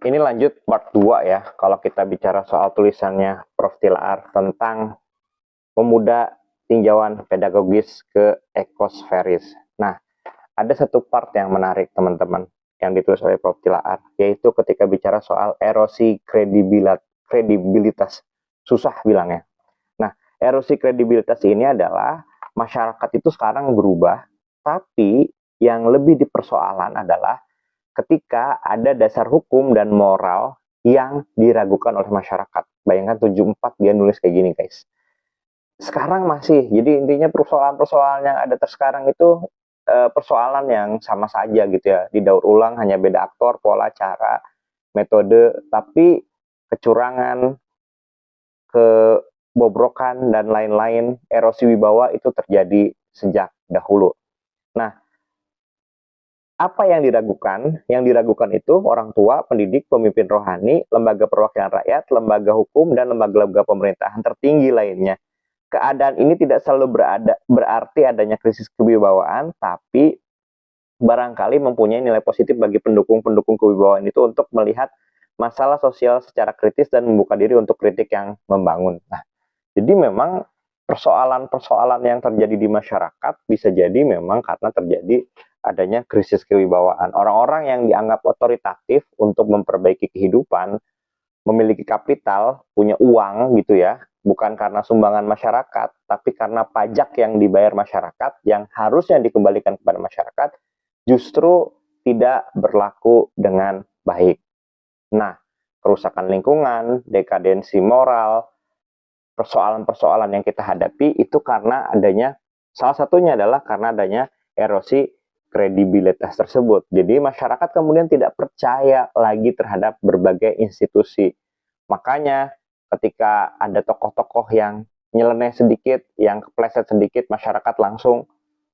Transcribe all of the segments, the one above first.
Ini lanjut part 2 ya, kalau kita bicara soal tulisannya Prof. Tilaar tentang pemuda tinjauan pedagogis ke ekosferis. Nah, ada satu part yang menarik teman-teman, yang ditulis oleh Prof. Tilaar, yaitu ketika bicara soal erosi kredibilitas. Susah bilangnya. Nah, erosi kredibilitas ini adalah masyarakat itu sekarang berubah, tapi yang lebih dipersoalan adalah ketika ada dasar hukum dan moral yang diragukan oleh masyarakat. Bayangkan 74 dia nulis kayak gini guys. Sekarang masih, jadi intinya persoalan-persoalan yang ada sekarang itu persoalan yang sama saja gitu ya. Didaur ulang, hanya beda aktor, pola, cara, metode, tapi kecurangan, kebobrokan, dan lain-lain, erosi wibawa itu terjadi sejak dahulu. Nah, apa yang diragukan? Yang diragukan itu orang tua, pendidik, pemimpin rohani, lembaga perwakilan rakyat, lembaga hukum, dan lembaga-lembaga pemerintahan tertinggi lainnya. Keadaan ini tidak selalu berarti adanya krisis kewibawaan, tapi barangkali mempunyai nilai positif bagi pendukung-pendukung kewibawaan itu untuk melihat masalah sosial secara kritis dan membuka diri untuk kritik yang membangun. Nah, jadi memang persoalan-persoalan yang terjadi di masyarakat bisa jadi memang karena terjadi adanya krisis kewibawaan. Orang-orang yang dianggap otoritatif untuk memperbaiki kehidupan, memiliki kapital, punya uang gitu ya, bukan karena sumbangan masyarakat, tapi karena pajak yang dibayar masyarakat, yang harusnya dikembalikan kepada masyarakat, justru tidak berlaku dengan baik. Nah, kerusakan lingkungan, dekadensi moral, persoalan-persoalan yang kita hadapi itu karena adanya, salah satunya adalah karena adanya erosi kredibilitas tersebut. Jadi masyarakat kemudian tidak percaya lagi terhadap berbagai institusi. Makanya ketika ada tokoh-tokoh yang nyeleneh sedikit, yang kepleset sedikit, masyarakat langsung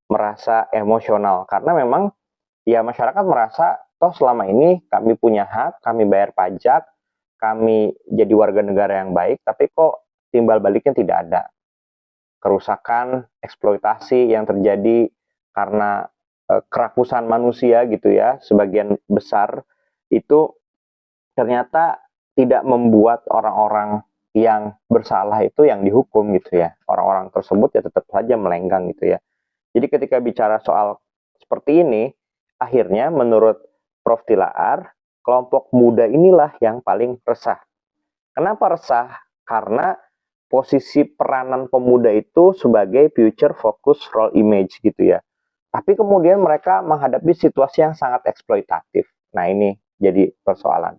merasa emosional. Karena memang ya masyarakat merasa, toh selama ini kami punya hak, kami bayar pajak, kami jadi warga negara yang baik, tapi kok timbal baliknya tidak ada. Kerusakan, eksploitasi yang terjadi karena kerakusan manusia gitu ya, sebagian besar itu ternyata tidak membuat orang-orang yang bersalah itu yang dihukum gitu ya. Orang-orang tersebut ya tetap saja melenggang gitu ya. Jadi ketika bicara soal seperti ini, akhirnya menurut Prof. Tilaar, kelompok muda inilah yang paling resah. Kenapa resah? Karena posisi peranan pemuda itu sebagai future focus role image gitu ya. Tapi kemudian mereka menghadapi situasi yang sangat eksploitatif. Nah ini jadi persoalan.